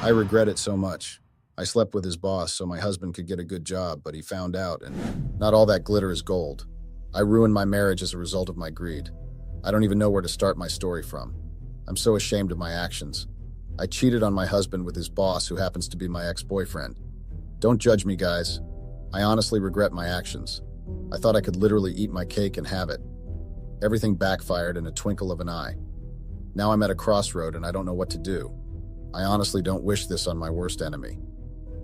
I regret it so much. I slept with his boss so my husband could get a good job, but he found out, and not all that glitter is gold. I ruined my marriage as a result of my greed. I don't even know where to start my story from. I'm so ashamed of my actions. I cheated on my husband with his boss, who happens to be my ex-boyfriend. Don't judge me, guys. I honestly regret my actions. I thought I could literally eat my cake and have it. Everything backfired in a twinkle of an eye. Now I'm at a crossroad and I don't know what to do. I honestly don't wish this on my worst enemy.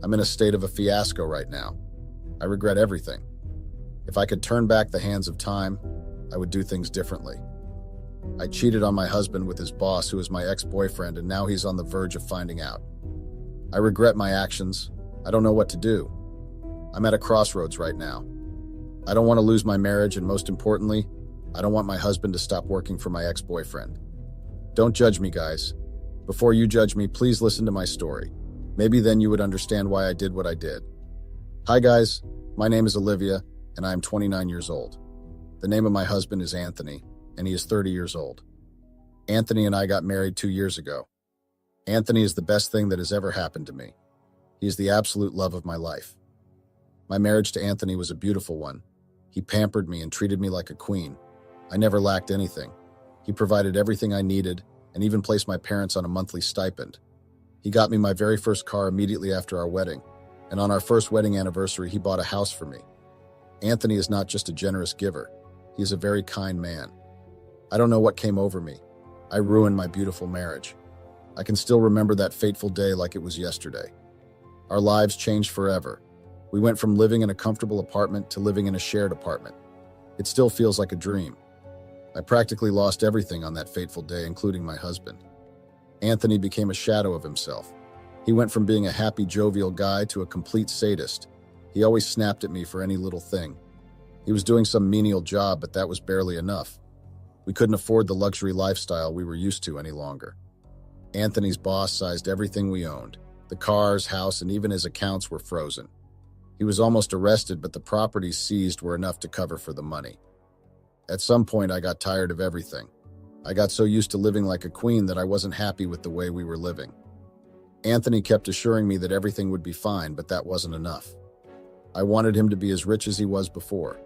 I'm in a state of a fiasco right now. I regret everything. If I could turn back the hands of time, I would do things differently. I cheated on my husband with his boss, who is my ex-boyfriend, and now he's on the verge of finding out. I regret my actions. I don't know what to do. I'm at a crossroads right now. I don't want to lose my marriage, and most importantly, I don't want my husband to stop working for my ex-boyfriend. Don't judge me, guys. Before you judge me, please listen to my story. Maybe then you would understand why I did what I did. Hi guys, my name is Olivia, and I am 29 years old. The name of my husband is Anthony, and he is 30 years old. Anthony and I got married 2 years ago. Anthony is the best thing that has ever happened to me. He is the absolute love of my life. My marriage to Anthony was a beautiful one. He pampered me and treated me like a queen. I never lacked anything. He provided everything I needed, and even placed my parents on a monthly stipend. He got me my very first car immediately after our wedding, and on our first wedding anniversary, he bought a house for me. Anthony is not just a generous giver. He is a very kind man. I don't know what came over me. I ruined my beautiful marriage. I can still remember that fateful day like it was yesterday. Our lives changed forever. We went from living in a comfortable apartment to living in a shared apartment. It still feels like a dream. I practically lost everything on that fateful day, including my husband. Anthony became a shadow of himself. He went from being a happy, jovial guy to a complete sadist. He always snapped at me for any little thing. He was doing some menial job, but that was barely enough. We couldn't afford the luxury lifestyle we were used to any longer. Anthony's boss seized everything we owned. The cars, house, and even his accounts were frozen. He was almost arrested, but the properties seized were enough to cover for the money. At some point, I got tired of everything. I got so used to living like a queen that I wasn't happy with the way we were living. Anthony kept assuring me that everything would be fine, but that wasn't enough. I wanted him to be as rich as he was before.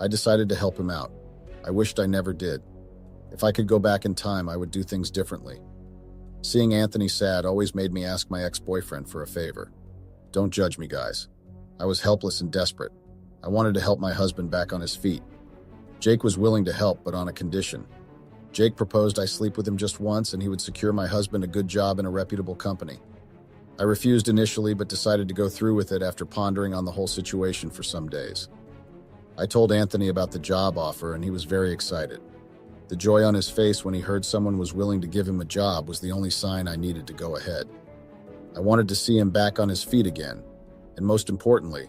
I decided to help him out. I wished I never did. If I could go back in time, I would do things differently. Seeing Anthony sad always made me ask my ex-boyfriend for a favor. Don't judge me, guys. I was helpless and desperate. I wanted to help my husband back on his feet. Jake was willing to help, but on a condition. Jake proposed I sleep with him just once and he would secure my husband a good job in a reputable company. I refused initially, but decided to go through with it after pondering on the whole situation for some days. I told Anthony about the job offer and he was very excited. The joy on his face when he heard someone was willing to give him a job was the only sign I needed to go ahead. I wanted to see him back on his feet again, and most importantly,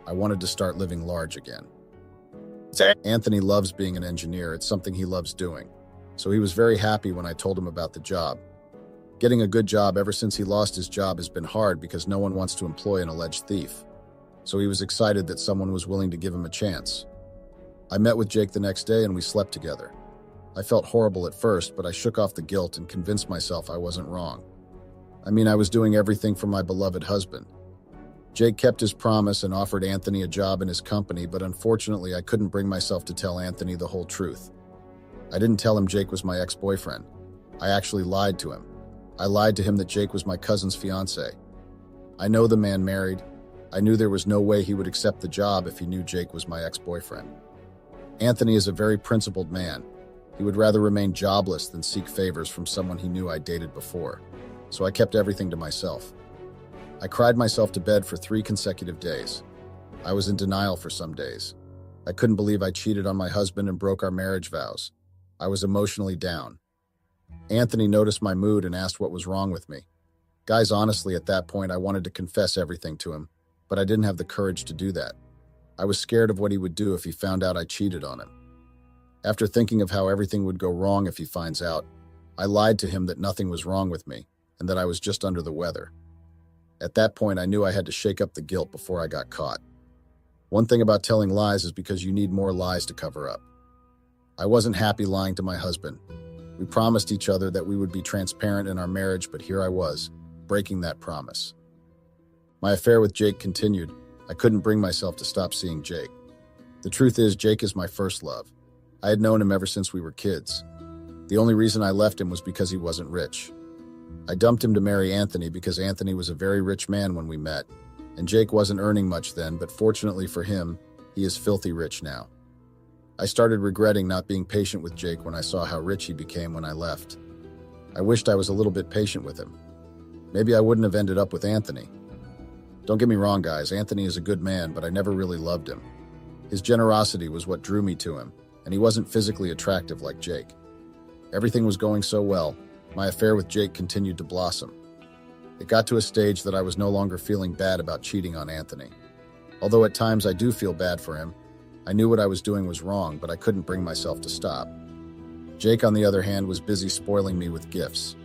I wanted to start living large again. Anthony loves being an engineer. It's something he loves doing. So he was very happy when I told him about the job. Getting a good job ever since he lost his job has been hard because no one wants to employ an alleged thief. So he was excited that someone was willing to give him a chance. I met with Jake the next day and we slept together. I felt horrible at first, but I shook off the guilt and convinced myself I wasn't wrong. I was doing everything for my beloved husband. Jake kept his promise and offered Anthony a job in his company, but unfortunately I couldn't bring myself to tell Anthony the whole truth. I didn't tell him Jake was my ex-boyfriend. I actually lied to him. I lied to him that Jake was my cousin's fiancé. I know the man married. I knew there was no way he would accept the job if he knew Jake was my ex-boyfriend. Anthony is a very principled man. He would rather remain jobless than seek favors from someone he knew I dated before. So I kept everything to myself. I cried myself to bed for 3 consecutive days. I was in denial for some days. I couldn't believe I cheated on my husband and broke our marriage vows. I was emotionally down. Anthony noticed my mood and asked what was wrong with me. Guys, honestly, at that point, I wanted to confess everything to him, but I didn't have the courage to do that. I was scared of what he would do if he found out I cheated on him. After thinking of how everything would go wrong if he finds out, I lied to him that nothing was wrong with me and that I was just under the weather. At that point, I knew I had to shake up the guilt before I got caught. One thing about telling lies is because you need more lies to cover up. I wasn't happy lying to my husband. We promised each other that we would be transparent in our marriage, but here I was, breaking that promise. My affair with Jake continued. I couldn't bring myself to stop seeing Jake. The truth is, Jake is my first love. I had known him ever since we were kids. The only reason I left him was because he wasn't rich. I dumped him to marry Anthony because Anthony was a very rich man when we met, and Jake wasn't earning much then, but fortunately for him, he is filthy rich now. I started regretting not being patient with Jake when I saw how rich he became when I left. I wished I was a little bit patient with him. Maybe I wouldn't have ended up with Anthony. Don't get me wrong, guys, Anthony is a good man, but I never really loved him. His generosity was what drew me to him, and he wasn't physically attractive like Jake. Everything was going so well. My affair with Jake continued to blossom. It got to a stage that I was no longer feeling bad about cheating on Anthony. Although at times I do feel bad for him, I knew what I was doing was wrong, but I couldn't bring myself to stop. Jake, on the other hand, was busy spoiling me with gifts.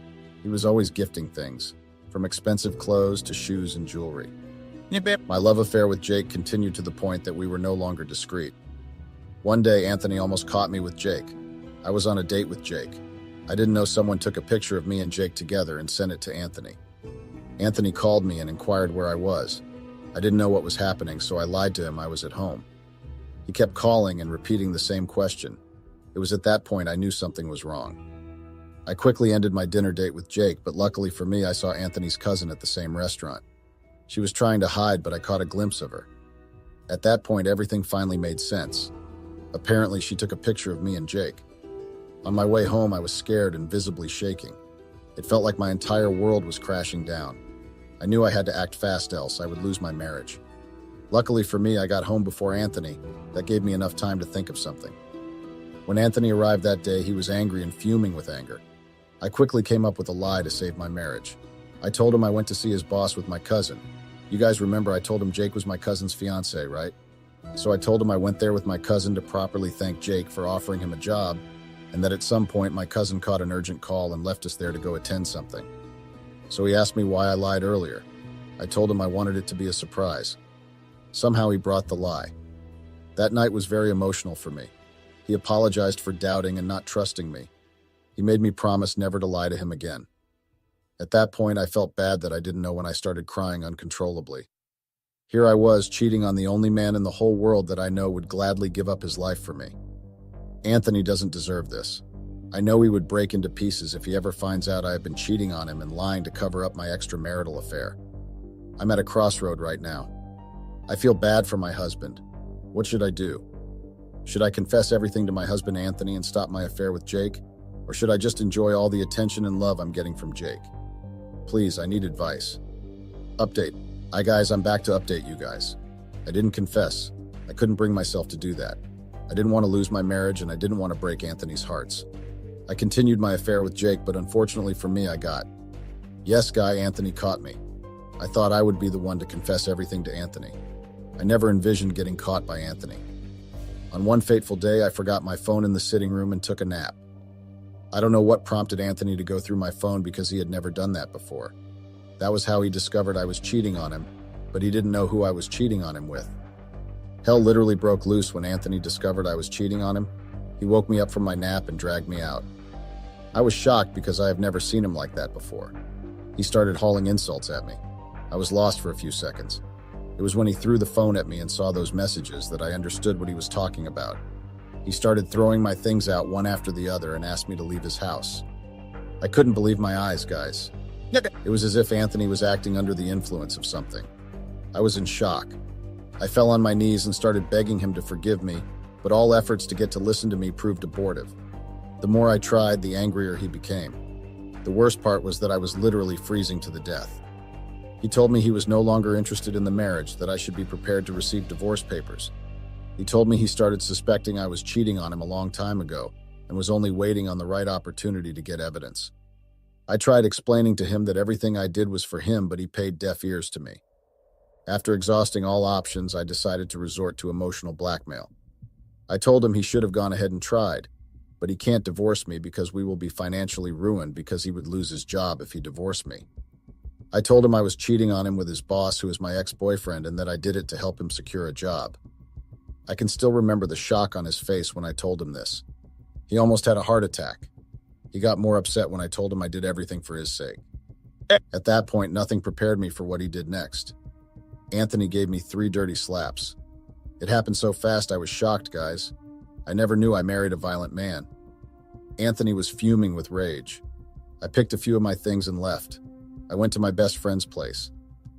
He was always gifting things, from expensive clothes to shoes and jewelry. My love affair with Jake continued to the point that we were no longer discreet. One day, Anthony almost caught me with Jake. I was on a date with Jake. I didn't know someone took a picture of me and Jake together and sent it to Anthony. Anthony called me and inquired where I was. I didn't know what was happening, so I lied to him I was at home. He kept calling and repeating the same question. It was at that point I knew something was wrong. I quickly ended my dinner date with Jake, but luckily for me, I saw Anthony's cousin at the same restaurant. She was trying to hide, but I caught a glimpse of her. At that point, everything finally made sense. Apparently, she took a picture of me and Jake. On my way home, I was scared and visibly shaking. It felt like my entire world was crashing down. I knew I had to act fast, else I would lose my marriage. Luckily for me, I got home before Anthony. That gave me enough time to think of something. When Anthony arrived that day, he was angry and fuming with anger. I quickly came up with a lie to save my marriage. I told him I went to see his boss with my cousin. You guys remember I told him Jake was my cousin's fiancé, right? So I told him I went there with my cousin to properly thank Jake for offering him a job, and that at some point my cousin caught an urgent call and left us there to go attend something. So he asked me why I lied earlier. I told him I wanted it to be a surprise. Somehow he brought the lie. That night was very emotional for me. He apologized for doubting and not trusting me. He made me promise never to lie to him again. At that point, I felt bad that I didn't know when I started crying uncontrollably. Here I was, cheating on the only man in the whole world that I know would gladly give up his life for me. Anthony doesn't deserve this. I know he would break into pieces if he ever finds out I have been cheating on him and lying to cover up my extramarital affair. I'm at a crossroad right now. I feel bad for my husband. What should I do? Should I confess everything to my husband Anthony and stop my affair with Jake? Or should I just enjoy all the attention and love I'm getting from Jake? Please, I need advice. Update. Hi guys, I'm back to update you guys. I didn't confess. I couldn't bring myself to do that. I didn't want to lose my marriage and I didn't want to break Anthony's hearts. I continued my affair with Jake, but unfortunately for me, I got. Yes, guy, Anthony caught me. I thought I would be the one to confess everything to Anthony. I never envisioned getting caught by Anthony. On one fateful day, I forgot my phone in the sitting room and took a nap. I don't know what prompted Anthony to go through my phone because he had never done that before. That was how he discovered I was cheating on him, but he didn't know who I was cheating on him with. Hell literally broke loose when Anthony discovered I was cheating on him. He woke me up from my nap and dragged me out. I was shocked because I have never seen him like that before. He started hauling insults at me. I was lost for a few seconds. It was when he threw the phone at me and saw those messages that I understood what he was talking about. He started throwing my things out one after the other and asked me to leave his house. I couldn't believe my eyes, guys. It was as if Anthony was acting under the influence of something. I was in shock. I fell on my knees and started begging him to forgive me, but all efforts to get to listen to me proved abortive. The more I tried, the angrier he became. The worst part was that I was literally freezing to the death. He told me he was no longer interested in the marriage, that I should be prepared to receive divorce papers. He told me he started suspecting I was cheating on him a long time ago and was only waiting on the right opportunity to get evidence. I tried explaining to him that everything I did was for him, but he paid deaf ears to me. After exhausting all options, I decided to resort to emotional blackmail. I told him he should have gone ahead and tried, but he can't divorce me because we will be financially ruined because he would lose his job if he divorced me. I told him I was cheating on him with his boss, who is my ex-boyfriend, and that I did it to help him secure a job. I can still remember the shock on his face when I told him this. He almost had a heart attack. He got more upset when I told him I did everything for his sake. At that point, nothing prepared me for what he did next. Anthony gave me 3 dirty slaps. It happened so fast I was shocked, guys. I never knew I married a violent man. Anthony was fuming with rage. I picked a few of my things and left. I went to my best friend's place.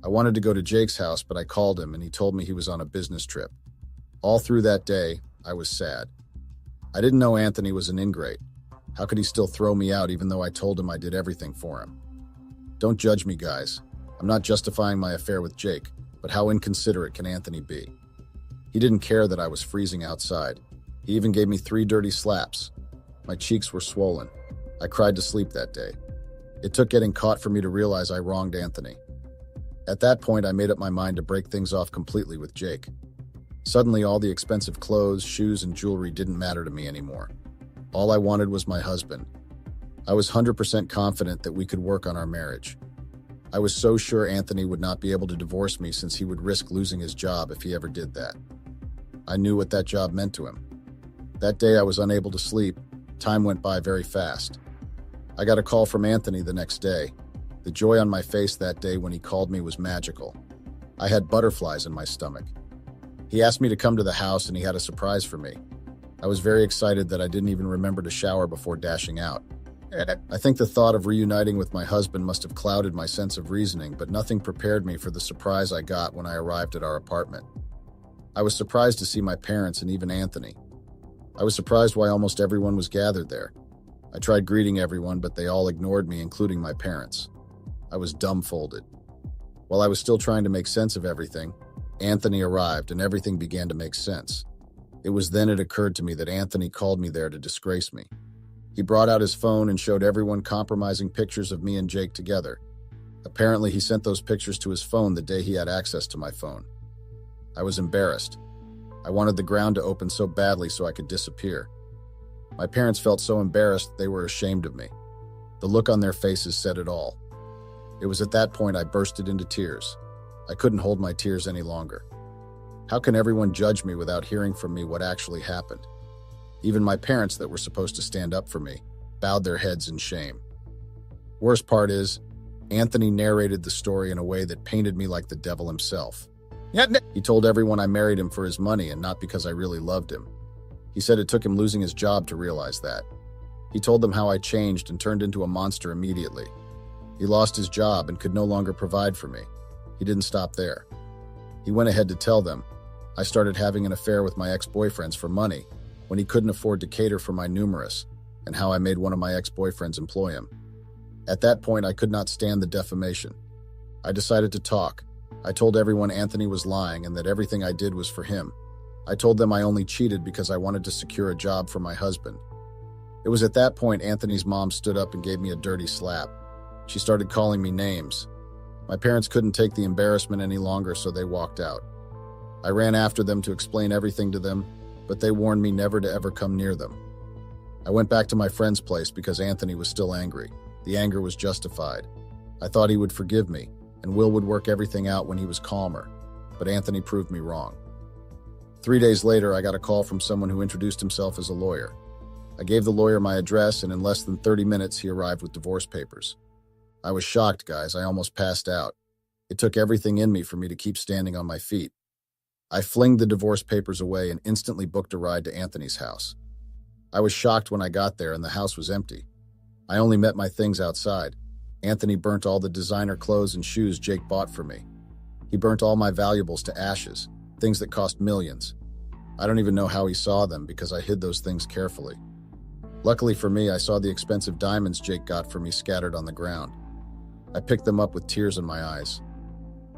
I wanted to go to Jake's house, but I called him and he told me he was on a business trip. All through that day, I was sad. I didn't know Anthony was an ingrate. How could he still throw me out even though I told him I did everything for him? Don't judge me, guys. I'm not justifying my affair with Jake, but how inconsiderate can Anthony be? He didn't care that I was freezing outside. He even gave me 3 dirty slaps. My cheeks were swollen. I cried to sleep that day. It took getting caught for me to realize I wronged Anthony. At that point, I made up my mind to break things off completely with Jake. Suddenly, all the expensive clothes, shoes, and jewelry didn't matter to me anymore. All I wanted was my husband. I was 100% confident that we could work on our marriage. I was so sure Anthony would not be able to divorce me since he would risk losing his job if he ever did that. I knew what that job meant to him. That day, I was unable to sleep. Time went by very fast. I got a call from Anthony the next day. The joy on my face that day when he called me was magical. I had butterflies in my stomach. He asked me to come to the house and he had a surprise for me. I was very excited that I didn't even remember to shower before dashing out. I think the thought of reuniting with my husband must have clouded my sense of reasoning, but nothing prepared me for the surprise I got when I arrived at our apartment. I was surprised to see my parents and even Anthony. I was surprised why almost everyone was gathered there. I tried greeting everyone, but they all ignored me, including my parents. I was dumbfounded. While I was still trying to make sense of everything, Anthony arrived and everything began to make sense. It was then it occurred to me that Anthony called me there to disgrace me. He brought out his phone and showed everyone compromising pictures of me and Jake together. Apparently, he sent those pictures to his phone the day he had access to my phone. I was embarrassed. I wanted the ground to open so badly so I could disappear. My parents felt so embarrassed they were ashamed of me. The look on their faces said it all. It was at that point I bursted into tears. I couldn't hold my tears any longer. How can everyone judge me without hearing from me what actually happened? Even my parents that were supposed to stand up for me bowed their heads in shame. Worst part is, Anthony narrated the story in a way that painted me like the devil himself. He told everyone I married him for his money and not because I really loved him. He said it took him losing his job to realize that. He told them how I changed and turned into a monster immediately. He lost his job and could no longer provide for me. He didn't stop there. He went ahead to tell them I started having an affair with my ex-boyfriends for money when he couldn't afford to cater for my numerous, and how I made one of my ex-boyfriends employ him. At that point, I could not stand the defamation. I decided to talk. I told everyone Anthony was lying and that everything I did was for him. I told them I only cheated because I wanted to secure a job for my husband. It was at that point Anthony's mom stood up and gave me a dirty slap. She started calling me names. My parents couldn't take the embarrassment any longer, so they walked out. I ran after them to explain everything to them, but they warned me never to ever come near them. I went back to my friend's place because Anthony was still angry. The anger was justified. I thought he would forgive me, and Will would work everything out when he was calmer, but Anthony proved me wrong. 3 days later, I got a call from someone who introduced himself as a lawyer. I gave the lawyer my address, and in less than 30 minutes, he arrived with divorce papers. I was shocked, guys. I almost passed out. It took everything in me for me to keep standing on my feet. I flinged the divorce papers away and instantly booked a ride to Anthony's house. I was shocked when I got there and the house was empty. I only met my things outside. Anthony burnt all the designer clothes and shoes Jake bought for me. He burnt all my valuables to ashes, things that cost millions. I don't even know how he saw them because I hid those things carefully. Luckily for me, I saw the expensive diamonds Jake got for me scattered on the ground. I picked them up with tears in my eyes.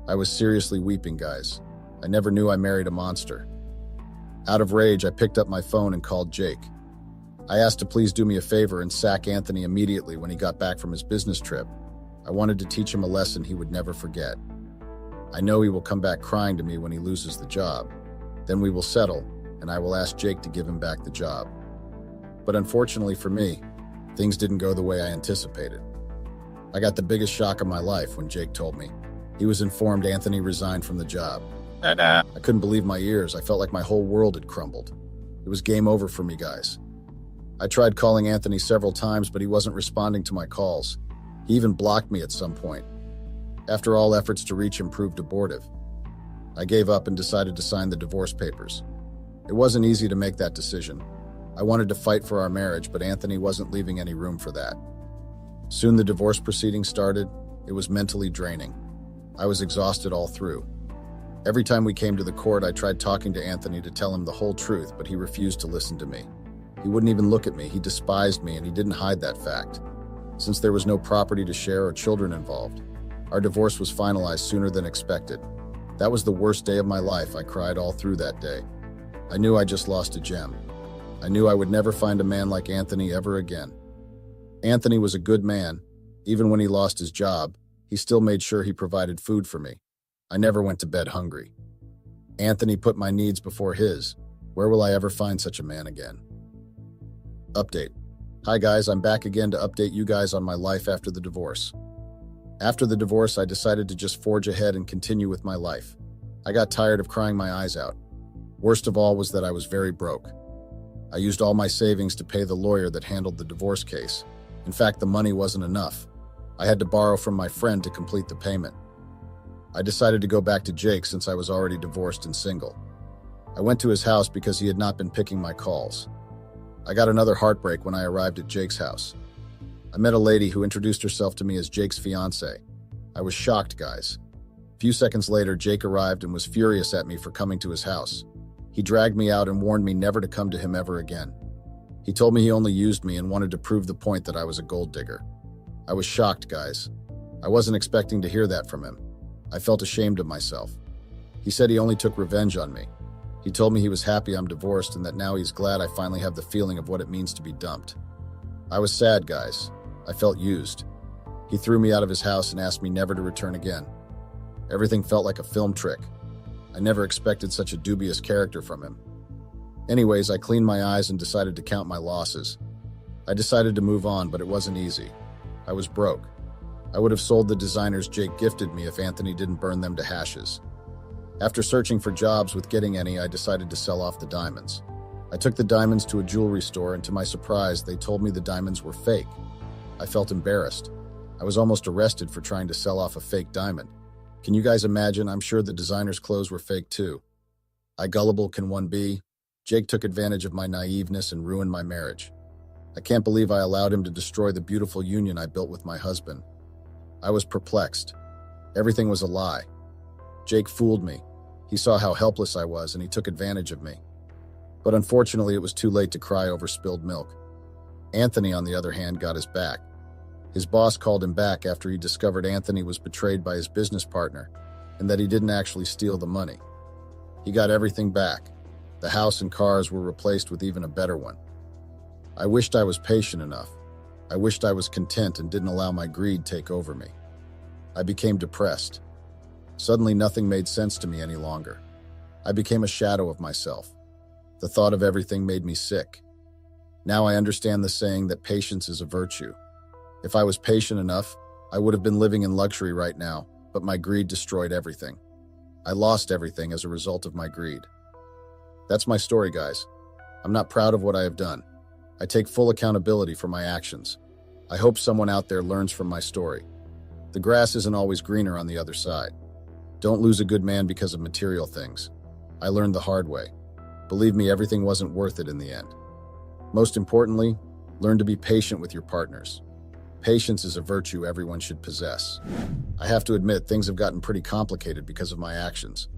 I was seriously weeping, guys. I never knew I married a monster. Out of rage, I picked up my phone and called Jake. I asked to please do me a favor and sack Anthony immediately when he got back from his business trip. I wanted to teach him a lesson he would never forget. I know he will come back crying to me when he loses the job. Then we will settle, and I will ask Jake to give him back the job. But unfortunately for me, things didn't go the way I anticipated. I got the biggest shock of my life when Jake told me. He was informed Anthony resigned from the job. I couldn't believe my ears. I felt like my whole world had crumbled. It was game over for me, guys. I tried calling Anthony several times, but he wasn't responding to my calls. He even blocked me at some point. After all efforts to reach him proved abortive, I gave up and decided to sign the divorce papers. It wasn't easy to make that decision. I wanted to fight for our marriage, but Anthony wasn't leaving any room for that. Soon the divorce proceedings started. It was mentally draining. I was exhausted all through. Every time we came to the court, I tried talking to Anthony to tell him the whole truth, but he refused to listen to me. He wouldn't even look at me. He despised me, and he didn't hide that fact. Since there was no property to share or children involved, our divorce was finalized sooner than expected. That was the worst day of my life. I cried all through that day. I knew I just lost a gem. I knew I would never find a man like Anthony ever again. Anthony was a good man. Even when he lost his job, he still made sure he provided food for me. I never went to bed hungry. Anthony put my needs before his. Where will I ever find such a man again? Update. Hi guys, I'm back again to update you guys on my life after the divorce. After the divorce, I decided to just forge ahead and continue with my life. I got tired of crying my eyes out. Worst of all was that I was very broke. I used all my savings to pay the lawyer that handled the divorce case. In fact, the money wasn't enough. I had to borrow from my friend to complete the payment. I decided to go back to Jake since I was already divorced and single. I went to his house because he had not been picking my calls. I got another heartbreak when I arrived at Jake's house. I met a lady who introduced herself to me as Jake's fiancée. I was shocked, guys. A few seconds later, Jake arrived and was furious at me for coming to his house. He dragged me out and warned me never to come to him ever again. He told me he only used me and wanted to prove the point that I was a gold digger. I was shocked, guys. I wasn't expecting to hear that from him. I felt ashamed of myself. He said he only took revenge on me. He told me he was happy I'm divorced and that now he's glad I finally have the feeling of what it means to be dumped. I was sad, guys. I felt used. He threw me out of his house and asked me never to return again. Everything felt like a film trick. I never expected such a dubious character from him. Anyways, I cleaned my eyes and decided to count my losses. I decided to move on, but it wasn't easy. I was broke. I would have sold the designers Jake gifted me if Anthony didn't burn them to hashes. After searching for jobs with getting any, I decided to sell off the diamonds. I took the diamonds to a jewelry store, and to my surprise, they told me the diamonds were fake. I felt embarrassed. I was almost arrested for trying to sell off a fake diamond. Can you guys imagine? I'm sure the designers' clothes were fake too. How gullible can one be? Jake took advantage of my naiveness and ruined my marriage. I can't believe I allowed him to destroy the beautiful union I built with my husband. I was perplexed. Everything was a lie. Jake fooled me. He saw how helpless I was and he took advantage of me. But unfortunately, it was too late to cry over spilled milk. Anthony, on the other hand, got his back. His boss called him back after he discovered Anthony was betrayed by his business partner and that he didn't actually steal the money. He got everything back. The house and cars were replaced with even a better one. I wished I was patient enough. I wished I was content and didn't allow my greed take over me. I became depressed. Suddenly, nothing made sense to me any longer. I became a shadow of myself. The thought of everything made me sick. Now I understand the saying that patience is a virtue. If I was patient enough, I would have been living in luxury right now, but my greed destroyed everything. I lost everything as a result of my greed. That's my story, guys. I'm not proud of what I have done. I take full accountability for my actions. I hope someone out there learns from my story. The grass isn't always greener on the other side. Don't lose a good man because of material things. I learned the hard way. Believe me, everything wasn't worth it in the end. Most importantly, learn to be patient with your partners. Patience is a virtue everyone should possess. I have to admit, things have gotten pretty complicated because of my actions.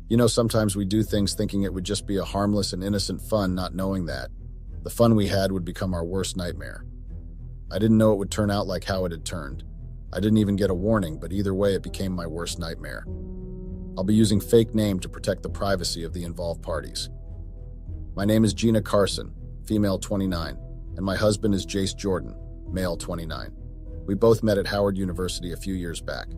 You know, sometimes we do things thinking it would just be a harmless and innocent fun, not knowing that the fun we had would become our worst nightmare. I didn't know it would turn out like how it had turned. I didn't even get a warning, but either way, it became my worst nightmare. I'll be using fake name to protect the privacy of the involved parties. My name is Gina Carson, female 29, and my husband is Jace Jordan, male 29. We both met at Howard University a few years back.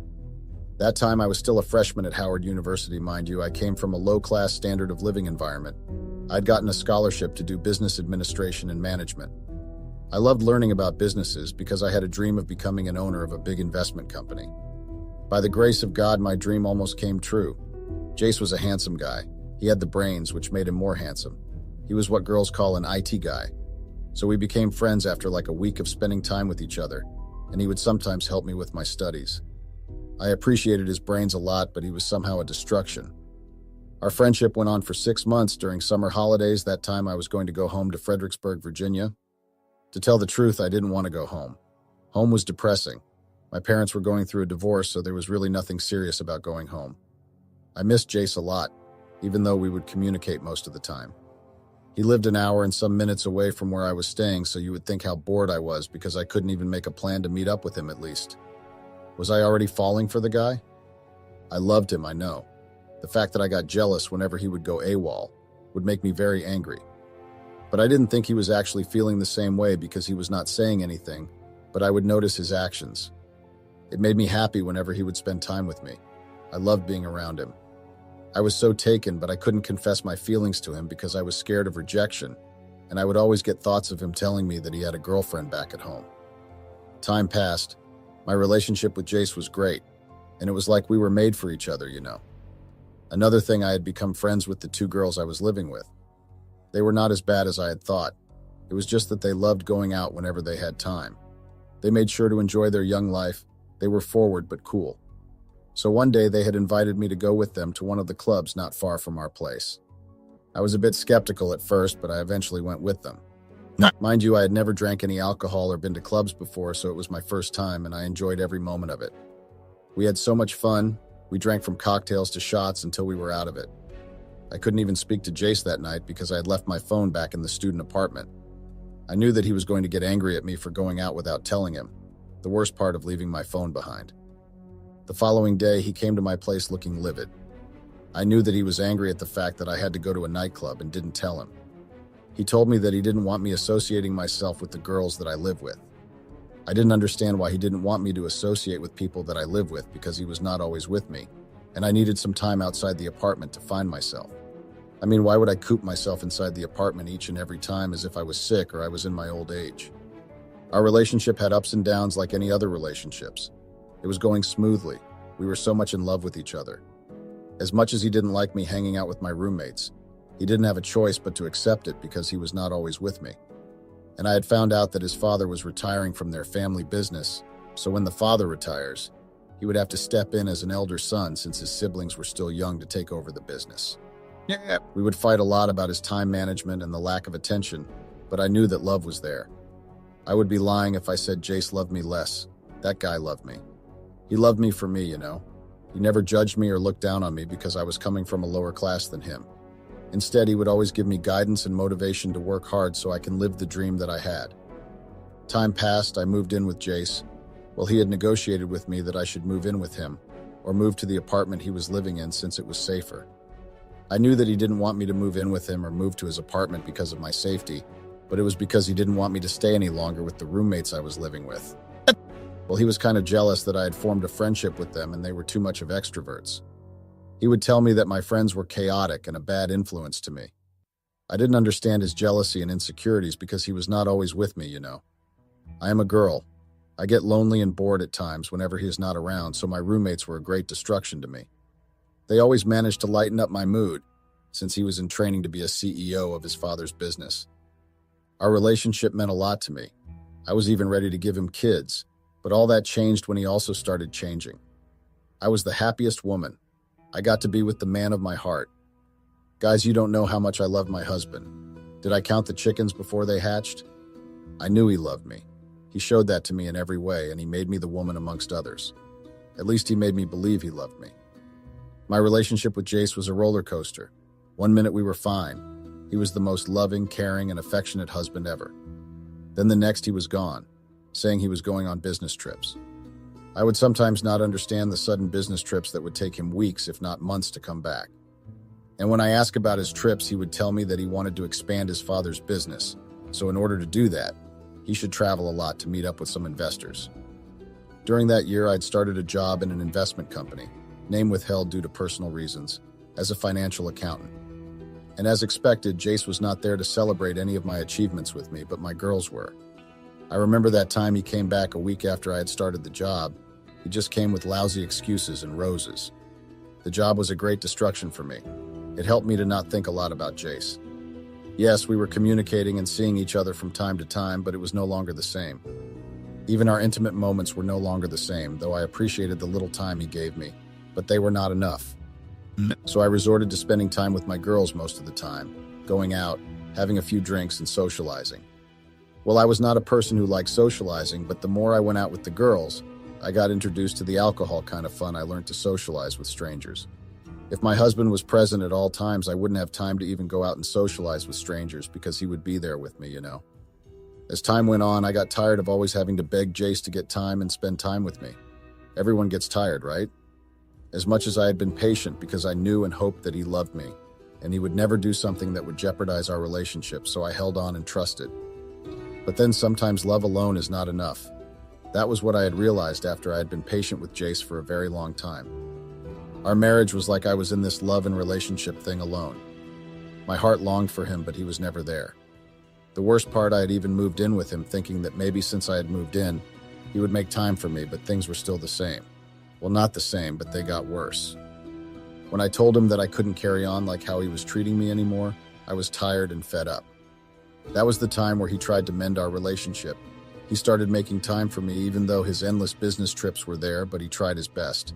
That time I was still a freshman at Howard University, mind you. I came from a low-class standard of living environment. I'd gotten a scholarship to do business administration and management. I loved learning about businesses because I had a dream of becoming an owner of a big investment company. By the grace of God, my dream almost came true. Jace was a handsome guy. He had the brains, which made him more handsome. He was what girls call an IT guy. So we became friends after like a week of spending time with each other. and he would sometimes help me with my studies. I appreciated his brains a lot, but he was somehow a distraction. Our friendship went on for 6 months. During summer holidays. That time I was going to go home to Fredericksburg, Virginia. To tell the truth, I didn't want to go home. Home was depressing. My parents were going through a divorce, so there was really nothing serious about going home. I missed Jace a lot, even though we would communicate most of the time. He lived an hour and some minutes away from where I was staying, so you would think how bored I was because I couldn't even make a plan to meet up with him at least. Was I already falling for the guy? I loved him, I know. The fact that I got jealous whenever he would go AWOL would make me very angry. But I didn't think he was actually feeling the same way because he was not saying anything, but I would notice his actions. It made me happy whenever he would spend time with me. I loved being around him. I was so taken, but I couldn't confess my feelings to him because I was scared of rejection, and I would always get thoughts of him telling me that he had a girlfriend back at home. Time passed. My relationship with Jace was great, and it was like we were made for each other, you know. Another thing, I had become friends with the 2 girls I was living with. They were not as bad as I had thought. It was just that they loved going out whenever they had time. They made sure to enjoy their young life. They were forward but cool. So one day they had invited me to go with them to one of the clubs not far from our place. I was a bit skeptical at first, but I eventually went with them. Mind you, I had never drank any alcohol or been to clubs before, so it was my first time, and I enjoyed every moment of it. We had so much fun. We drank from cocktails to shots until we were out of it. I couldn't even speak to Jace that night because I had left my phone back in the student apartment. I knew that he was going to get angry at me for going out without telling him, the worst part of leaving my phone behind. The following day, he came to my place looking livid. I knew that he was angry at the fact that I had to go to a nightclub and didn't tell him. He told me that he didn't want me associating myself with the girls that I live with. I didn't understand why he didn't want me to associate with people that I live with because he was not always with me, and I needed some time outside the apartment to find myself. I mean, why would I coop myself inside the apartment each and every time as if I was sick or I was in my old age? Our relationship had ups and downs like any other relationships. It was going smoothly. We were so much in love with each other. As much as he didn't like me hanging out with my roommates, he didn't have a choice but to accept it because he was not always with me. And I had found out that his father was retiring from their family business, so when the father retires, he would have to step in as an elder son since his siblings were still young to take over the business. We would fight a lot about his time management and the lack of attention, but I knew that love was there. I would be lying if I said Jace loved me less. That guy loved me. He loved me for me, you know. He never judged me or looked down on me because I was coming from a lower class than him. Instead, he would always give me guidance and motivation to work hard so I can live the dream that I had. Time passed, I moved in with Jace. Well, he had negotiated with me that I should move in with him, or move to the apartment he was living in since it was safer. I knew that he didn't want me to move in with him or move to his apartment because of my safety, but it was because he didn't want me to stay any longer with the roommates I was living with. Well, he was kind of jealous that I had formed a friendship with them and they were too much of extroverts. He would tell me that my friends were chaotic and a bad influence to me. I didn't understand his jealousy and insecurities because he was not always with me, you know. I am a girl. I get lonely and bored at times whenever he is not around, so my roommates were a great distraction to me. They always managed to lighten up my mood, since he was in training to be a CEO of his father's business. Our relationship meant a lot to me. I was even ready to give him kids, but all that changed when he also started changing. I was the happiest woman. I got to be with the man of my heart. Guys, you don't know how much I love my husband. Did I count the chickens before they hatched? I knew he loved me. He showed that to me in every way, and he made me the woman amongst others. At least he made me believe he loved me. My relationship with Jace was a roller coaster. One minute we were fine. He was the most loving, caring, and affectionate husband ever. Then the next he was gone, saying he was going on business trips. I would sometimes not understand the sudden business trips that would take him weeks, if not months, to come back. And when I asked about his trips, he would tell me that he wanted to expand his father's business, so in order to do that, he should travel a lot to meet up with some investors. During that year, I'd started a job in an investment company, name withheld due to personal reasons, as a financial accountant. And as expected, Jace was not there to celebrate any of my achievements with me, but my girls were. I remember that time he came back a week after I had started the job. He just came with lousy excuses and roses. The job was a great distraction for me. It helped me to not think a lot about Jace. Yes, we were communicating and seeing each other from time to time, but it was no longer the same. Even our intimate moments were no longer the same, though I appreciated the little time he gave me, but they were not enough. So I resorted to spending time with my girls most of the time, going out, having a few drinks, and socializing. Well, I was not a person who liked socializing, but the more I went out with the girls, I got introduced to the alcohol kind of fun I learned to socialize with strangers. If my husband was present at all times, I wouldn't have time to even go out and socialize with strangers because he would be there with me, you know. As time went on, I got tired of always having to beg Jace to get time and spend time with me. Everyone gets tired, right? As much as I had been patient because I knew and hoped that he loved me, and he would never do something that would jeopardize our relationship, so I held on and trusted. But then sometimes love alone is not enough. That was what I had realized after I had been patient with Jace for a very long time. Our marriage was like I was in this love and relationship thing alone. My heart longed for him, but he was never there. The worst part, I had even moved in with him thinking that maybe since I had moved in, he would make time for me, but things were still the same. Well, not the same, but they got worse. When I told him that I couldn't carry on like how he was treating me anymore, I was tired and fed up. That was the time where he tried to mend our relationship. He started making time for me even though his endless business trips were there, but he tried his best.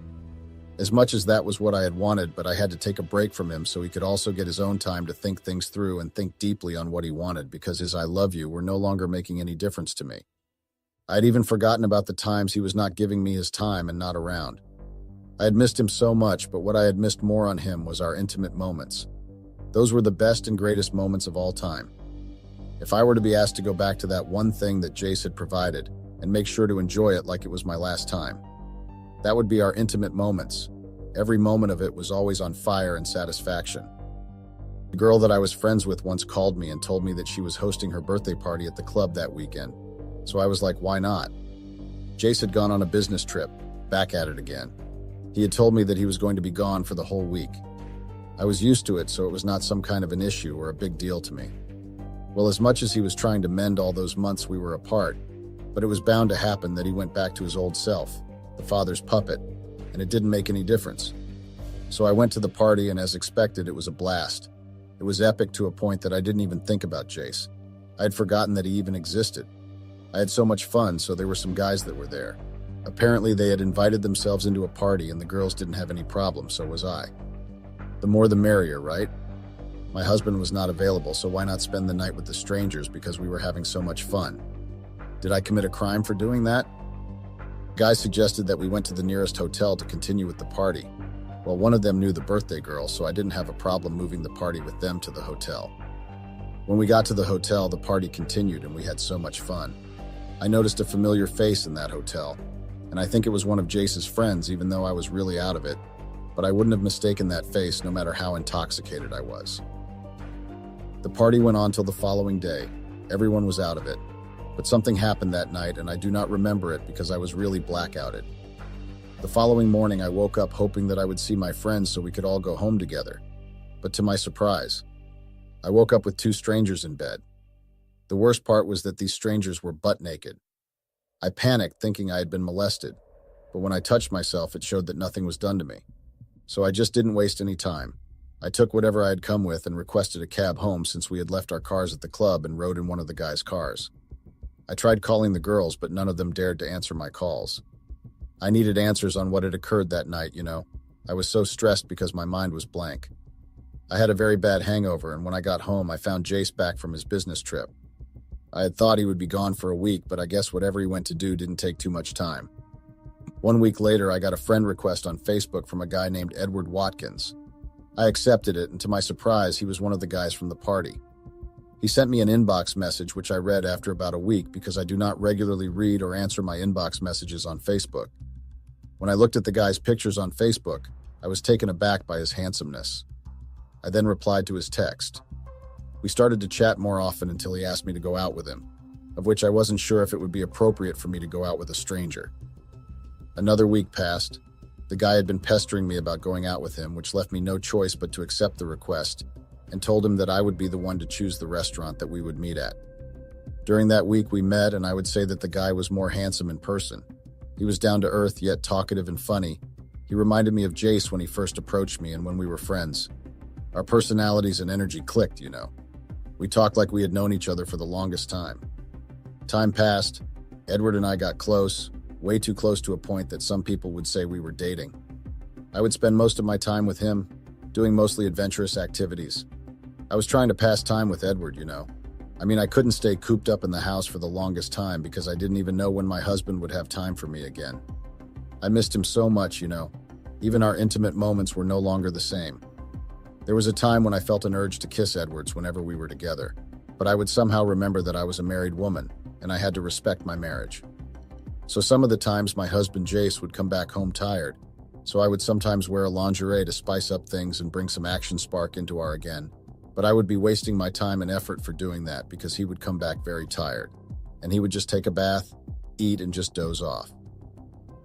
As much as that was what I had wanted, but I had to take a break from him so he could also get his own time to think things through and think deeply on what he wanted because his I love you were no longer making any difference to me. I had even forgotten about the times he was not giving me his time and not around. I had missed him so much, but what I had missed more on him was our intimate moments. Those were the best and greatest moments of all time. If I were to be asked to go back to that one thing that Jace had provided and make sure to enjoy it like it was my last time, that would be our intimate moments. Every moment of it was always on fire and satisfaction. The girl that I was friends with once called me and told me that she was hosting her birthday party at the club that weekend. So I was like, why not? Jace had gone on a business trip, back at it again. He had told me that he was going to be gone for the whole week. I was used to it, so it was not some kind of an issue or a big deal to me. Well, as much as he was trying to mend all those months we were apart, but it was bound to happen that he went back to his old self, the father's puppet, and it didn't make any difference. So I went to the party, and as expected, it was a blast. It was epic to a point that I didn't even think about Jace. I had forgotten that he even existed. I had so much fun, so there were some guys that were there. Apparently, they had invited themselves into a party, and the girls didn't have any problem, so was I. The more the merrier, right? My husband was not available, so why not spend the night with the strangers because we were having so much fun? Did I commit a crime for doing that? Guys suggested that we went to the nearest hotel to continue with the party. Well, one of them knew the birthday girl, so I didn't have a problem moving the party with them to the hotel. When we got to the hotel, the party continued and we had so much fun. I noticed a familiar face in that hotel, and I think it was one of Jace's friends, even though I was really out of it, but I wouldn't have mistaken that face no matter how intoxicated I was. The party went on till the following day. Everyone was out of it. But something happened that night, and I do not remember it because I was really blackouted. The following morning, I woke up hoping that I would see my friends so we could all go home together. But to my surprise, I woke up with two strangers in bed. The worst part was that these strangers were butt naked. I panicked, thinking I had been molested, but when I touched myself, it showed that nothing was done to me. So I just didn't waste any time. I took whatever I had come with and requested a cab home since we had left our cars at the club and rode in one of the guys' cars. I tried calling the girls, but none of them dared to answer my calls. I needed answers on what had occurred that night, you know. I was so stressed because my mind was blank. I had a very bad hangover, and when I got home, I found Jace back from his business trip. I had thought he would be gone for a week, but I guess whatever he went to do didn't take too much time. 1 week later, I got a friend request on Facebook from a guy named Edward Watkins. I accepted it, and to my surprise, he was one of the guys from the party. He sent me an inbox message, which I read after about a week because I do not regularly read or answer my inbox messages on Facebook. When I looked at the guy's pictures on Facebook, I was taken aback by his handsomeness. I then replied to his text. We started to chat more often until he asked me to go out with him, of which I wasn't sure if it would be appropriate for me to go out with a stranger. Another week passed. The guy had been pestering me about going out with him, which left me no choice but to accept the request, and told him that I would be the one to choose the restaurant that we would meet at. During that week we met, and I would say that the guy was more handsome in person. He was down to earth, yet talkative and funny. He reminded me of Jace when he first approached me and when we were friends. Our personalities and energy clicked, you know. We talked like we had known each other for the longest time. Time passed. Edward and I got close, way too close to a point that some people would say we were dating. I would spend most of my time with him, doing mostly adventurous activities. I was trying to pass time with Edward, you know. I couldn't stay cooped up in the house for the longest time because I didn't even know when my husband would have time for me again. I missed him so much, you know. Even our intimate moments were no longer the same. There was a time when I felt an urge to kiss Edwards whenever we were together, but I would somehow remember that I was a married woman, and I had to respect my marriage. So some of the times my husband Jace would come back home tired, so I would sometimes wear a lingerie to spice up things and bring some action spark into our again. But I would be wasting my time and effort for doing that because he would come back very tired, and he would just take a bath, eat, and just doze off.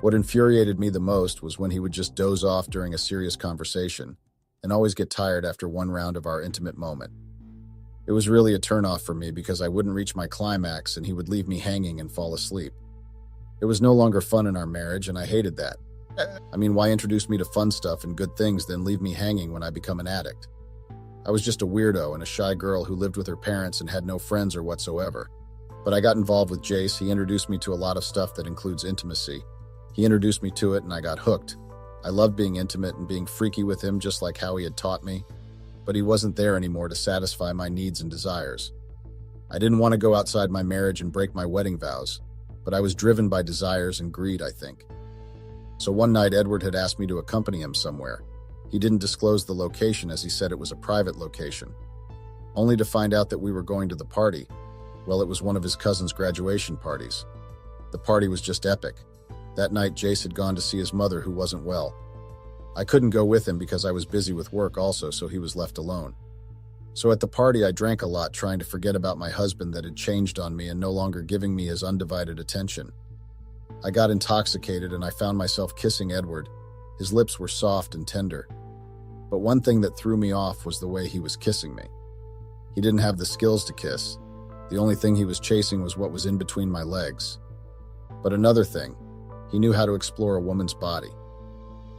What infuriated me the most was when he would just doze off during a serious conversation and always get tired after one round of our intimate moment. It was really a turnoff for me because I wouldn't reach my climax and he would leave me hanging and fall asleep. It was no longer fun in our marriage, and I hated that. Why introduce me to fun stuff and good things then leave me hanging when I become an addict? I was just a weirdo and a shy girl who lived with her parents and had no friends or whatsoever. But I got involved with Jace. He introduced me to a lot of stuff that includes intimacy. He introduced me to it and I got hooked. I loved being intimate and being freaky with him just like how he had taught me. But he wasn't there anymore to satisfy my needs and desires. I didn't want to go outside my marriage and break my wedding vows, but I was driven by desires and greed, I think. So one night Edward had asked me to accompany him somewhere. He didn't disclose the location as he said it was a private location. Only to find out that we were going to the party. Well, it was one of his cousin's graduation parties. The party was just epic. That night Jace had gone to see his mother who wasn't well. I couldn't go with him because I was busy with work also, so he was left alone. So at the party I drank a lot trying to forget about my husband that had changed on me and no longer giving me his undivided attention. I got intoxicated and I found myself kissing Edward. His lips were soft and tender. But one thing that threw me off was the way he was kissing me. He didn't have the skills to kiss. The only thing he was chasing was what was in between my legs. But another thing, he knew how to explore a woman's body.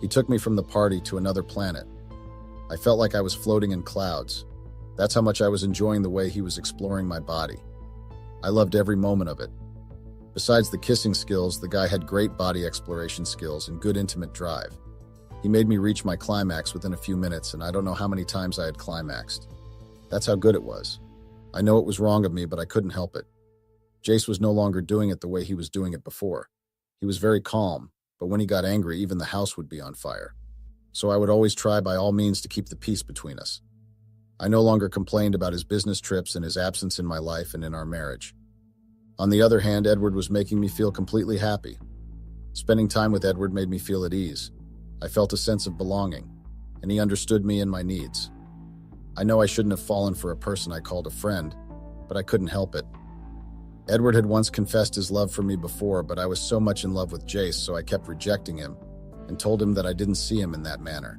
He took me from the party to another planet. I felt like I was floating in clouds. That's how much I was enjoying the way he was exploring my body. I loved every moment of it. Besides the kissing skills, the guy had great body exploration skills and good intimate drive. He made me reach my climax within a few minutes, and I don't know how many times I had climaxed. That's how good it was. I know it was wrong of me, but I couldn't help it. Jace was no longer doing it the way he was doing it before. He was very calm, but when he got angry, even the house would be on fire. So I would always try by all means to keep the peace between us. I no longer complained about his business trips and his absence in my life and in our marriage. On the other hand, Edward was making me feel completely happy. Spending time with Edward made me feel at ease. I felt a sense of belonging, and he understood me and my needs. I know I shouldn't have fallen for a person I called a friend, but I couldn't help it. Edward had once confessed his love for me before, but I was so much in love with Jace, so I kept rejecting him and told him that I didn't see him in that manner.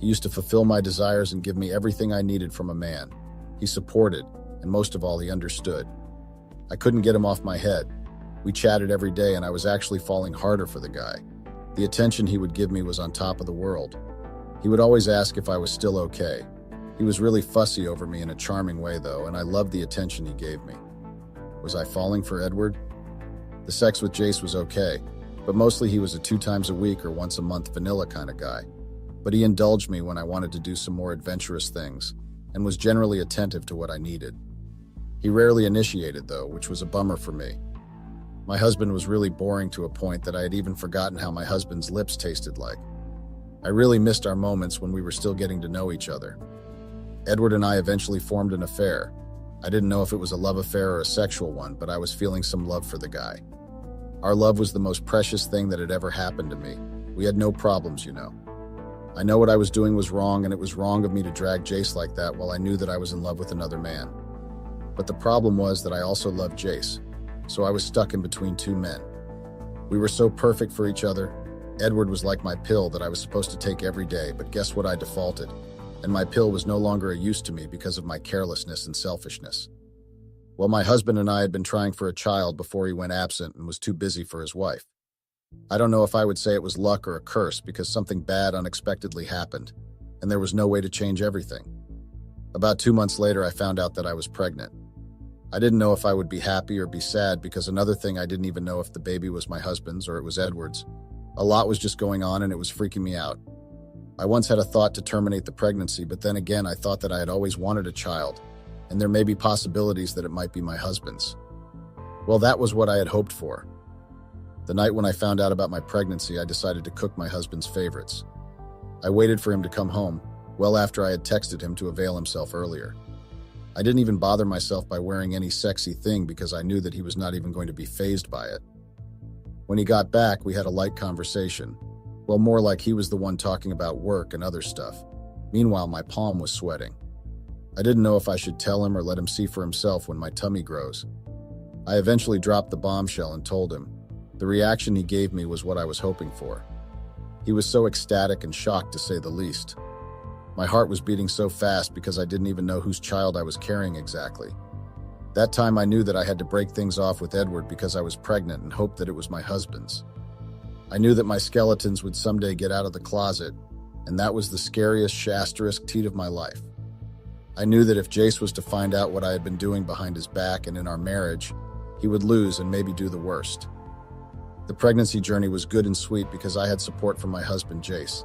He used to fulfill my desires and give me everything I needed from a man. He supported, and most of all, he understood. I couldn't get him off my head. We chatted every day, and I was actually falling harder for the guy. The attention he would give me was on top of the world. He would always ask if I was still okay. He was really fussy over me in a charming way, though, and I loved the attention he gave me. Was I falling for Edward? The sex with Jace was okay, but mostly he was a 2 times a week or once a month vanilla kind of guy. But he indulged me when I wanted to do some more adventurous things, and was generally attentive to what I needed. He rarely initiated, though, which was a bummer for me. My husband was really boring to a point that I had even forgotten how my husband's lips tasted like. I really missed our moments when we were still getting to know each other. Edward and I eventually formed an affair. I didn't know if it was a love affair or a sexual one, but I was feeling some love for the guy. Our love was the most precious thing that had ever happened to me. We had no problems, you know. I know what I was doing was wrong, and it was wrong of me to drag Jace like that while I knew that I was in love with another man. But the problem was that I also loved Jace, so I was stuck in between 2 men. We were so perfect for each other. Edward was like my pill that I was supposed to take every day, but guess what? I defaulted, and my pill was no longer a use to me because of my carelessness and selfishness. Well, my husband and I had been trying for a child before he went absent and was too busy for his wife. I don't know if I would say it was luck or a curse because something bad unexpectedly happened, and there was no way to change everything. About 2 months later, I found out that I was pregnant. I didn't know if I would be happy or be sad because another thing, I didn't even know if the baby was my husband's or it was Edward's. A lot was just going on and it was freaking me out. I once had a thought to terminate the pregnancy, but then again, I thought that I had always wanted a child, and there may be possibilities that it might be my husband's. Well, that was what I had hoped for. The night when I found out about my pregnancy, I decided to cook my husband's favorites. I waited for him to come home, well after I had texted him to avail himself earlier. I didn't even bother myself by wearing any sexy thing because I knew that he was not even going to be fazed by it. When he got back, we had a light conversation. Well, more like he was the one talking about work and other stuff. Meanwhile, my palm was sweating. I didn't know if I should tell him or let him see for himself when my tummy grows. I eventually dropped the bombshell and told him. The reaction he gave me was what I was hoping for. He was so ecstatic and shocked, to say the least. My heart was beating so fast because I didn't even know whose child I was carrying exactly. That time I knew that I had to break things off with Edward because I was pregnant and hoped that it was my husband's. I knew that my skeletons would someday get out of the closet, and that was the scariest asterisk teat of my life. I knew that if Jace was to find out what I had been doing behind his back and in our marriage, he would lose and maybe do the worst. The pregnancy journey was good and sweet because I had support from my husband, Jace.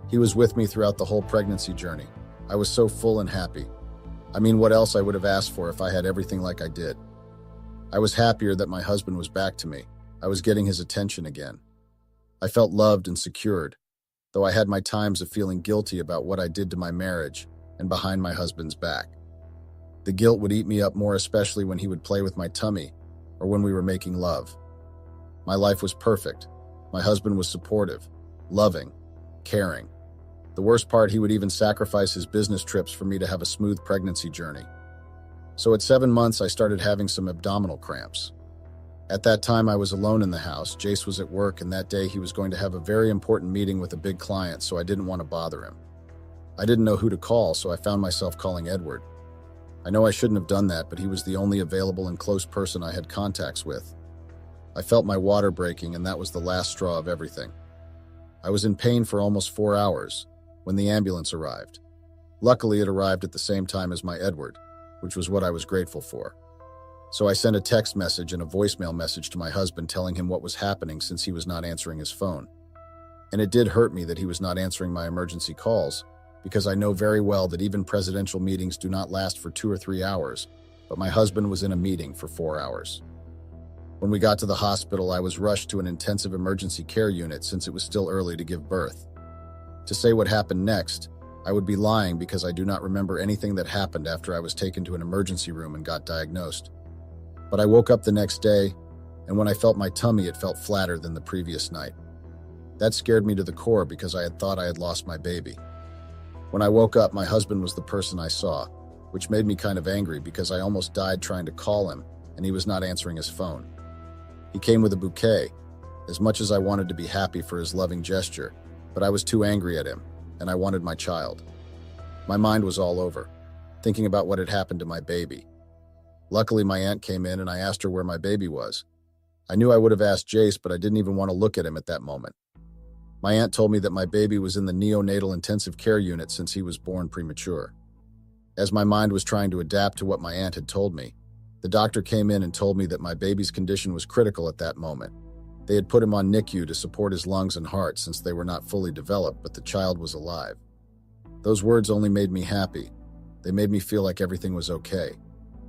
He was with me throughout the whole pregnancy journey. I was so full and happy. I mean, what else I would have asked for if I had everything like I did? I was happier that my husband was back to me. I was getting his attention again. I felt loved and secured, though I had my times of feeling guilty about what I did to my marriage and behind my husband's back. The guilt would eat me up more, especially when he would play with my tummy or when we were making love. My life was perfect. My husband was supportive, loving, caring. The worst part, he would even sacrifice his business trips for me to have a smooth pregnancy journey. So at 7 months, I started having some abdominal cramps. At that time, I was alone in the house. Jace was at work, and that day he was going to have a very important meeting with a big client, so I didn't want to bother him. I didn't know who to call, so I found myself calling Edward. I know I shouldn't have done that, but he was the only available and close person I had contacts with. I felt my water breaking, and that was the last straw of everything. I was in pain for almost 4 hours when the ambulance arrived. Luckily, it arrived at the same time as my Edward, which was what I was grateful for. So I sent a text message and a voicemail message to my husband telling him what was happening since he was not answering his phone. And it did hurt me that he was not answering my emergency calls, because I know very well that even presidential meetings do not last for 2 or 3 hours, but my husband was in a meeting for 4 hours. When we got to the hospital, I was rushed to an intensive emergency care unit since it was still early to give birth. To say what happened next, I would be lying because I do not remember anything that happened after I was taken to an emergency room and got diagnosed. But I woke up the next day, and when I felt my tummy, it felt flatter than the previous night. That scared me to the core because I had thought I had lost my baby. When I woke up, my husband was the person I saw, which made me kind of angry because I almost died trying to call him, and he was not answering his phone. He came with a bouquet, as much as I wanted to be happy for his loving gesture, but I was too angry at him, and I wanted my child. My mind was all over, thinking about what had happened to my baby. Luckily, my aunt came in and I asked her where my baby was. I knew I would have asked Jace, but I didn't even want to look at him at that moment. My aunt told me that my baby was in the neonatal intensive care unit since he was born premature. As my mind was trying to adapt to what my aunt had told me, the doctor came in and told me that my baby's condition was critical at that moment. They had put him on NICU to support his lungs and heart since they were not fully developed, but the child was alive. Those words only made me happy. They made me feel like everything was okay,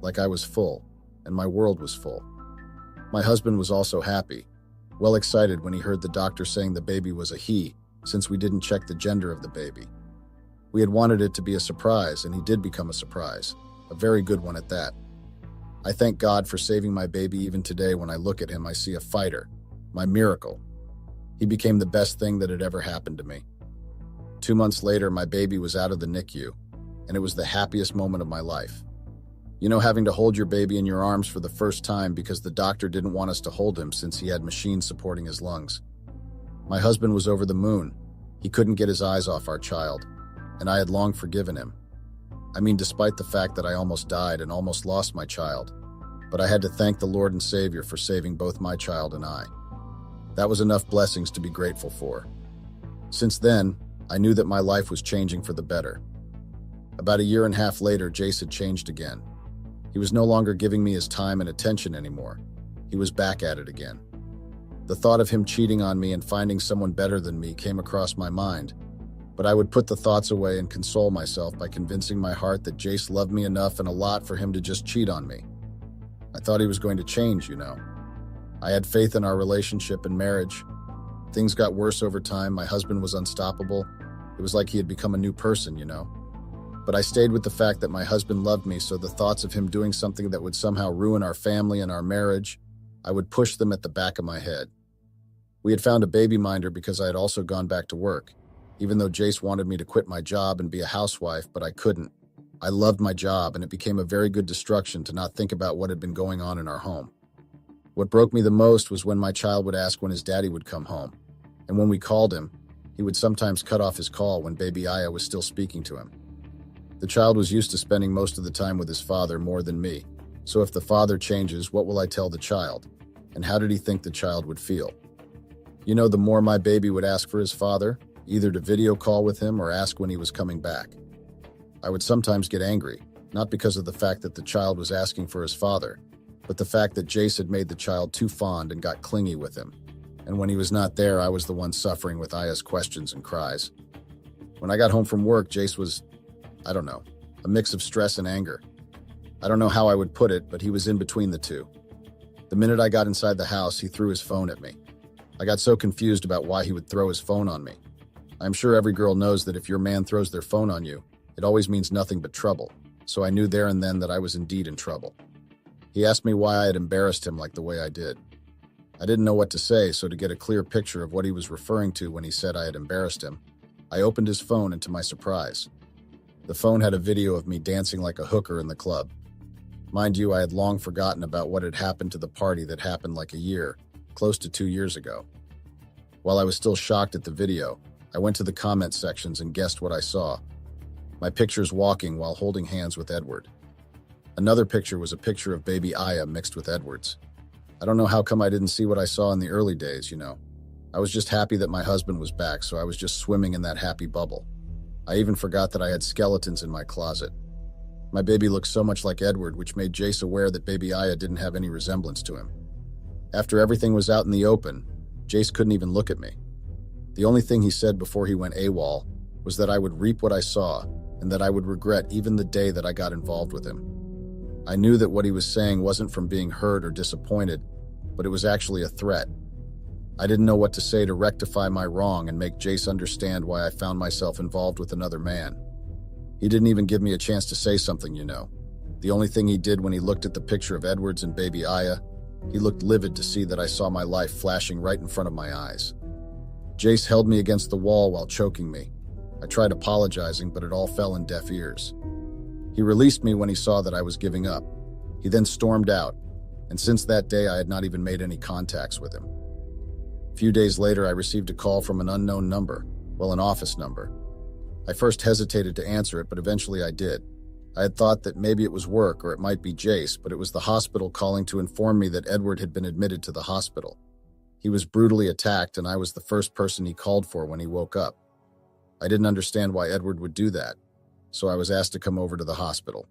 like I was full, and my world was full. My husband was also happy, well excited when he heard the doctor saying the baby was a he, since we didn't check the gender of the baby. We had wanted it to be a surprise, and he did become a surprise, a very good one at that. I thank God for saving my baby. Even today when I look at him, I see a fighter, my miracle. He became the best thing that had ever happened to me. 2 months later, my baby was out of the NICU, and it was the happiest moment of my life. You know, having to hold your baby in your arms for the first time because the doctor didn't want us to hold him since he had machines supporting his lungs. My husband was over the moon. He couldn't get his eyes off our child, and I had long forgiven him. I mean, despite the fact that I almost died and almost lost my child, but I had to thank the Lord and Savior for saving both my child and I. That was enough blessings to be grateful for. Since then, I knew that my life was changing for the better. About 1.5 years later, Jace had changed again. He was no longer giving me his time and attention anymore. He was back at it again. The thought of him cheating on me and finding someone better than me came across my mind, but I would put the thoughts away and console myself by convincing my heart that Jace loved me enough and a lot for him to just cheat on me. I thought he was going to change, I had faith in our relationship and marriage. Things got worse over time. My husband was unstoppable. It was like he had become a new person, But I stayed with the fact that my husband loved me, so the thoughts of him doing something that would somehow ruin our family and our marriage, I would push them at the back of my head. We had found a baby minder because I had also gone back to work, even though Jace wanted me to quit my job and be a housewife, but I couldn't. I loved my job, and it became a very good distraction to not think about what had been going on in our home. What broke me the most was when my child would ask when his daddy would come home, and when we called him, he would sometimes cut off his call when baby Aya was still speaking to him. The child was used to spending most of the time with his father more than me, so if the father changes, what will I tell the child? And how did he think the child would feel? The more my baby would ask for his father, either to video call with him or ask when he was coming back. I would sometimes get angry, not because of the fact that the child was asking for his father, but the fact that Jace had made the child too fond and got clingy with him. And when he was not there, I was the one suffering with Aya's questions and cries. When I got home from work, Jace was, a mix of stress and anger. I don't know how I would put it, but he was in between the two. The minute I got inside the house, he threw his phone at me. I got so confused about why he would throw his phone on me. I'm sure every girl knows that if your man throws their phone on you, it always means nothing but trouble, so I knew there and then that I was indeed in trouble. He asked me why I had embarrassed him like the way I did. I didn't know what to say, so to get a clear picture of what he was referring to when he said I had embarrassed him, I opened his phone, and to my surprise, the phone had a video of me dancing like a hooker in the club. Mind you, I had long forgotten about what had happened to the party that happened like close to 2 years ago. While I was still shocked at the video, I went to the comment sections and guessed what I saw. My pictures walking while holding hands with Edward. Another picture was a picture of baby Aya mixed with Edward's. I don't know how come I didn't see what I saw in the early days, I was just happy that my husband was back, so I was just swimming in that happy bubble. I even forgot that I had skeletons in my closet. My baby looked so much like Edward, which made Jace aware that baby Aya didn't have any resemblance to him. After everything was out in the open, Jace couldn't even look at me. The only thing he said before he went AWOL was that I would reap what I saw and that I would regret even the day that I got involved with him. I knew that what he was saying wasn't from being hurt or disappointed, but it was actually a threat. I didn't know what to say to rectify my wrong and make Jace understand why I found myself involved with another man. He didn't even give me a chance to say something, The only thing he did when he looked at the picture of Edwards and baby Aya, he looked livid to see that I saw my life flashing right in front of my eyes. Jace held me against the wall while choking me. I tried apologizing, but it all fell in deaf ears. He released me when he saw that I was giving up. He then stormed out, and since that day I had not even made any contacts with him. A few days later, I received a call from an unknown number, an office number. I first hesitated to answer it, but eventually I did. I had thought that maybe it was work or it might be Jace, but it was the hospital calling to inform me that Edward had been admitted to the hospital. He was brutally attacked, and I was the first person he called for when he woke up. I didn't understand why Edward would do that, so I was asked to come over to the hospital.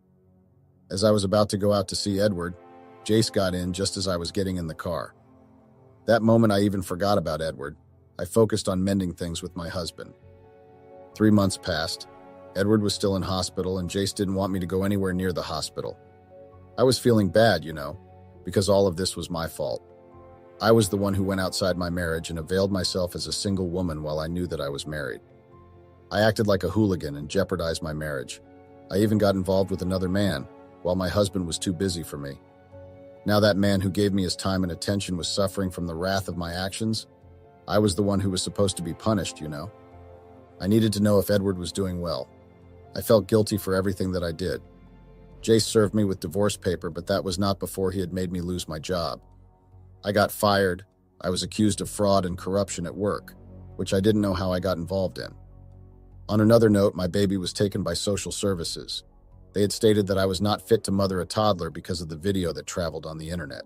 As I was about to go out to see Edward, Jace got in just as I was getting in the car. That moment I even forgot about Edward. I focused on mending things with my husband. 3 months passed. Edward was still in hospital, and Jace didn't want me to go anywhere near the hospital. I was feeling bad, because all of this was my fault. I was the one who went outside my marriage and availed myself as a single woman while I knew that I was married. I acted like a hooligan and jeopardized my marriage. I even got involved with another man, while my husband was too busy for me. Now that man who gave me his time and attention was suffering from the wrath of my actions. I was the one who was supposed to be punished, I needed to know if Edward was doing well. I felt guilty for everything that I did. Jace served me with divorce paper, but that was not before he had made me lose my job. I got fired. I was accused of fraud and corruption at work, which I didn't know how I got involved in. On another note, my baby was taken by social services. They had stated that I was not fit to mother a toddler because of the video that traveled on the internet.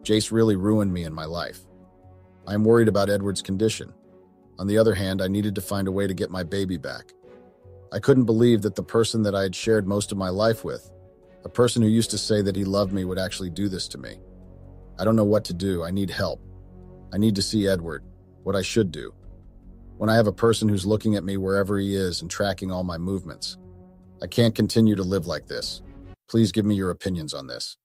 Jace really ruined me in my life. I am worried about Edward's condition. On the other hand, I needed to find a way to get my baby back. I couldn't believe that the person that I had shared most of my life with A person who used to say that he loved me would actually do this to me. I don't know what to do. I need help. I need to see Edward. What I should do. When I have a person who's looking at me wherever he is and tracking all my movements. I can't continue to live like this. Please give me your opinions on this.